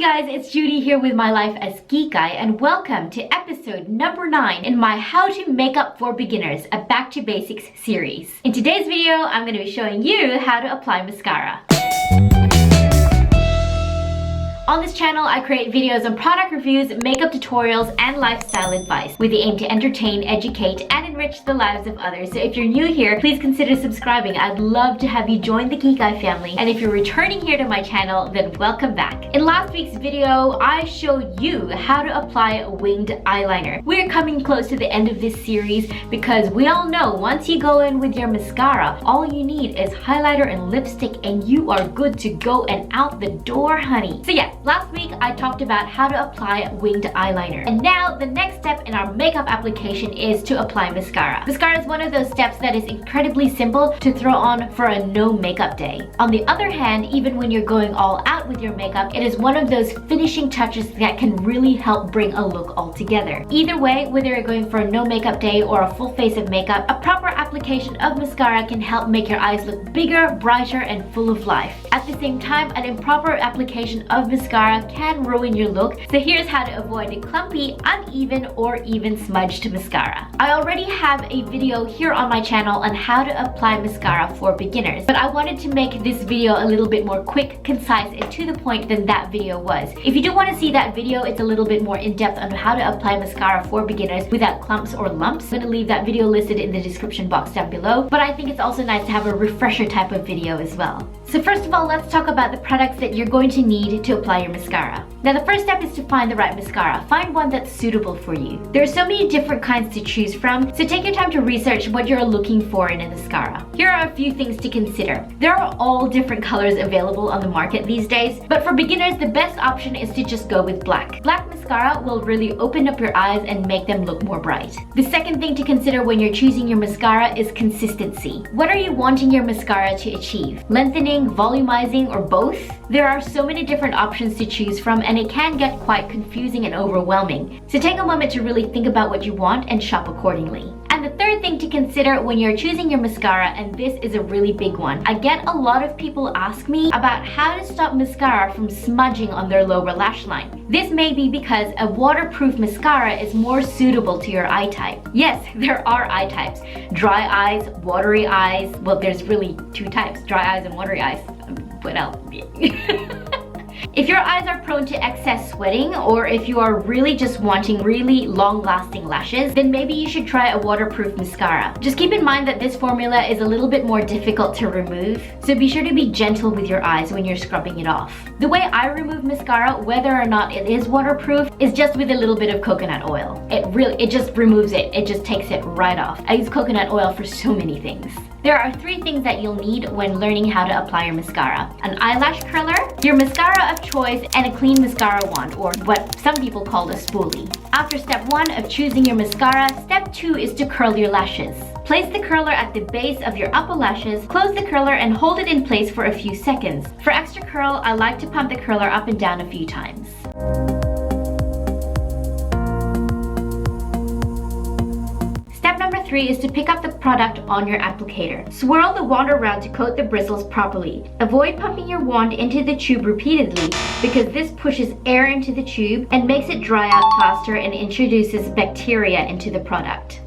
guys, it's Judy here with my life as Kikay, and welcome to episode number 9 in my How to Makeup for Beginners, a Back to Basics series. In today's video, I'm going to be showing you how to apply mascara. On this channel, I create videos on product reviews, makeup tutorials, and lifestyle advice with the aim to entertain, educate, and enrich the lives of others. So if you're new here, please consider subscribing. I'd love to have you join the Kikay family. And if you're returning here to my channel, then welcome back. In last week's video, I showed you how to apply a winged eyeliner. We're coming close to the end of this series because we all know once you go in with your mascara, all you need is highlighter and lipstick and you are good to go and out the door, honey. So yeah, last week I talked about how to apply winged eyeliner. And now the next step in our makeup application is to apply mascara. Mascara is one of those steps that is incredibly simple to throw on for a no makeup day. On the other hand, even when you're going all out with your makeup, it is one of those finishing touches that can really help bring a look all together. Either way, whether you're going for a no makeup day or a full face of makeup, a proper application of mascara can help make your eyes look bigger, brighter, and full of life. At the same time, an improper application of mascara can ruin your look, so here's how to avoid a clumpy, uneven, or even smudged mascara. I already have a video here on my channel on how to apply mascara for beginners, but I wanted to make this video a little bit more quick, concise, and to the point than that video was. If you do want to see that video, it's a little bit more in-depth on how to apply mascara for beginners without clumps or lumps. I'm going to leave that video listed in the description box down below, but I think it's also nice to have a refresher type of video as well. So first of all, let's talk about the products that you're going to need to apply your mascara. Now the first step is to find the right mascara. Find one that's suitable for you. There are so many different kinds to choose from, so take your time to research what you're looking for in a mascara. Here are a few things to consider. There are all different colors available on the market these days, but for beginners, the best option is to just go with black. Black mascara will really open up your eyes and make them look more bright. The second thing to consider when you're choosing your mascara is consistency. What are you wanting your mascara to achieve? Lengthening, volumizing, or both? There are so many different options to choose from, and it can get quite confusing and overwhelming. So take a moment to really think about what you want and shop accordingly. And the third thing to consider when you're choosing your mascara, and this is a really big one, I get a lot of people ask me about how to stop mascara from smudging on their lower lash line. This may be because a waterproof mascara is more suitable to your eye type. Yes, there are eye types. Dry eyes, watery eyes. Well, there's really two types, dry eyes and watery eyes. What else? If your eyes are prone to excess sweating, or if you are really just wanting really long-lasting lashes, then maybe you should try a waterproof mascara. Just keep in mind that this formula is a little bit more difficult to remove, so be sure to be gentle with your eyes when you're scrubbing it off. The way I remove mascara, whether or not it is waterproof, is just with a little bit of coconut oil. It just removes it. It just takes it right off. I use coconut oil for so many things. There are 3 things that you'll need when learning how to apply your mascara: an eyelash curler, your mascara of choice, and a clean mascara wand, or what some people call a spoolie. After step 1 of choosing your mascara, step 2 is to curl your lashes. Place the curler at the base of your upper lashes, close the curler, and hold it in place for a few seconds. For extra curl, I like to pump the curler up and down a few times. Step number 3 is to pick up the product on your applicator. Swirl the wand around to coat the bristles properly. Avoid pumping your wand into the tube repeatedly because this pushes air into the tube and makes it dry out faster and introduces bacteria into the product.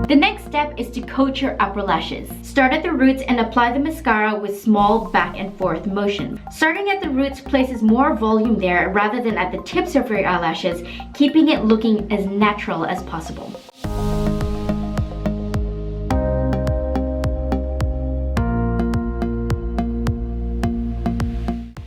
The next step is to coat your upper lashes. Start at the roots and apply the mascara with small back and forth motions. Starting at the roots places more volume there rather than at the tips of your eyelashes, keeping it looking as natural as possible.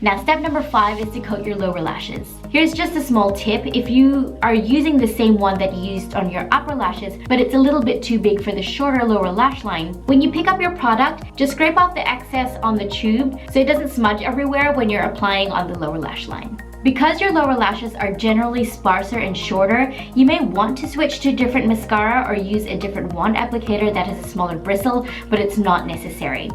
Now step number 5 is to coat your lower lashes. Here's just a small tip. If you are using the same one that you used on your upper lashes, but it's a little bit too big for the shorter lower lash line, when you pick up your product, just scrape off the excess on the tube so it doesn't smudge everywhere when you're applying on the lower lash line. Because your lower lashes are generally sparser and shorter, you may want to switch to a different mascara or use a different wand applicator that has a smaller bristle, but it's not necessary.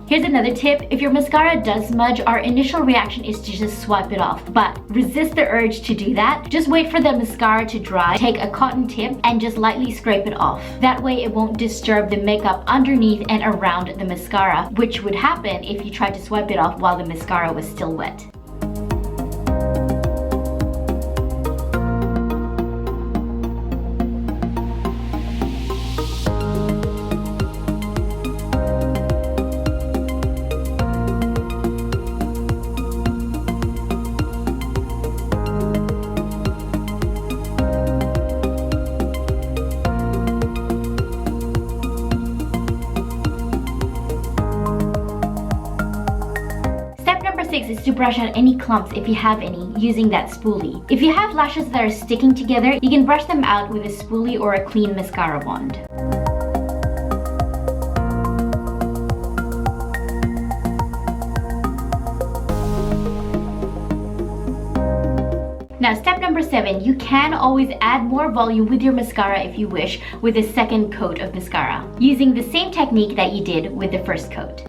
Here's another tip. If your mascara does smudge, our initial reaction is to just swipe it off. But resist the urge to do that. Just wait for the mascara to dry. Take a cotton tip and just lightly scrape it off. That way it won't disturb the makeup underneath and around the mascara, which would happen if you tried to swipe it off while the mascara was still wet. Is to brush out any clumps if you have any using that spoolie. If you have lashes that are sticking together, you can brush them out with a spoolie or a clean mascara wand. Now step number 7, you can always add more volume with your mascara if you wish with a second coat of mascara, using the same technique that you did with the first coat.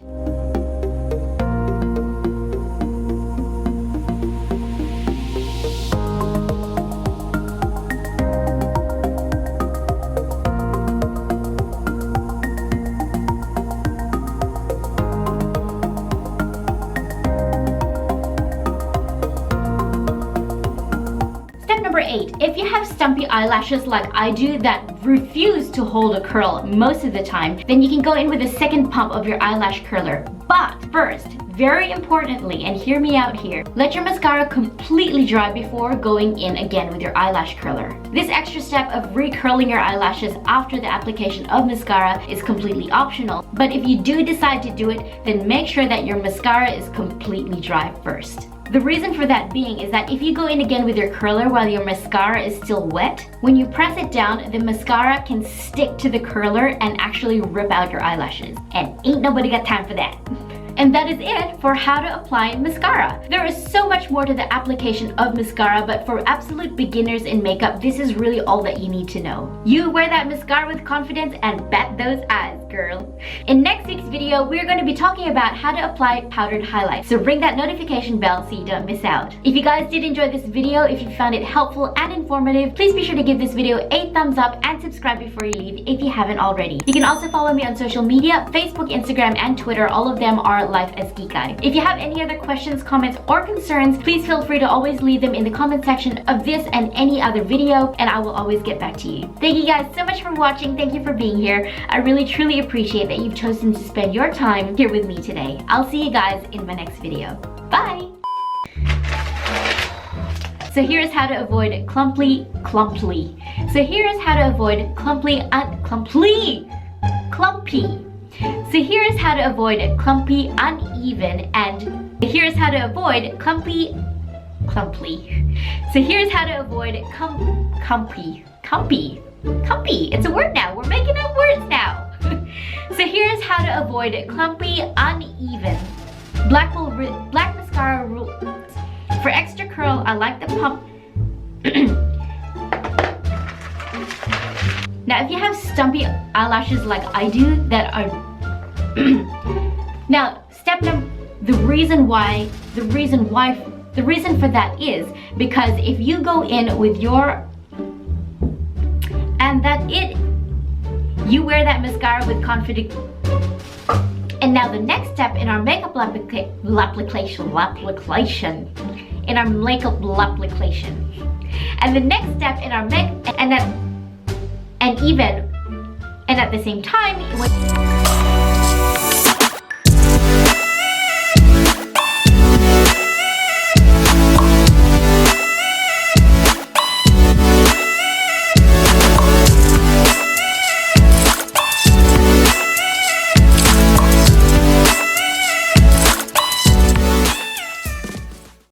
Number 8, if you have stumpy eyelashes like I do that refuse to hold a curl most of the time, then you can go in with a second pump of your eyelash curler. But first, very importantly, and hear me out here, let your mascara completely dry before going in again with your eyelash curler. This extra step of recurling your eyelashes after the application of mascara is completely optional, but if you do decide to do it, then make sure that your mascara is completely dry first. The reason for that being is that if you go in again with your curler while your mascara is still wet, when you press it down, the mascara can stick to the curler and actually rip out your eyelashes. And ain't nobody got time for that. And that is it for how to apply mascara. There is so much more to the application of mascara, but for absolute beginners in makeup, this is really all that you need to know. You wear that mascara with confidence and bat those eyes, girl. In next week's video, we're going to be talking about how to apply powdered highlight. So ring that notification bell so you don't miss out. If you guys did enjoy this video, if you found it helpful and informative, please be sure to give this video a thumbs up and subscribe before you leave if you haven't already. You can also follow me on social media, Facebook, Instagram, and Twitter. All of them are lifeaskikay. If you have any other questions, comments, or concerns, please feel free to always leave them in the comment section of this and any other video, and I will always get back to you. Thank you guys so much for watching. Thank you for being here. I really truly appreciate that you've chosen to spend your time here with me today. I'll see you guys in my next video. Bye! So here's how to avoid clumpy. So here's how to avoid clumpy. So here's how to avoid clumpy, uneven, and here's how to avoid clumpy. So here's how to avoid clumpy. It's a word now. We're making up words now. So here's how to avoid clumpy, uneven. Black mascara rule. For extra curl, I like the pump. Now, if you have stumpy eyelashes like I do that are now, the reason for that is because if you go in with your you wear that mascara with confidence. And now the next step in our makeup application, and the next step in our and at the same time,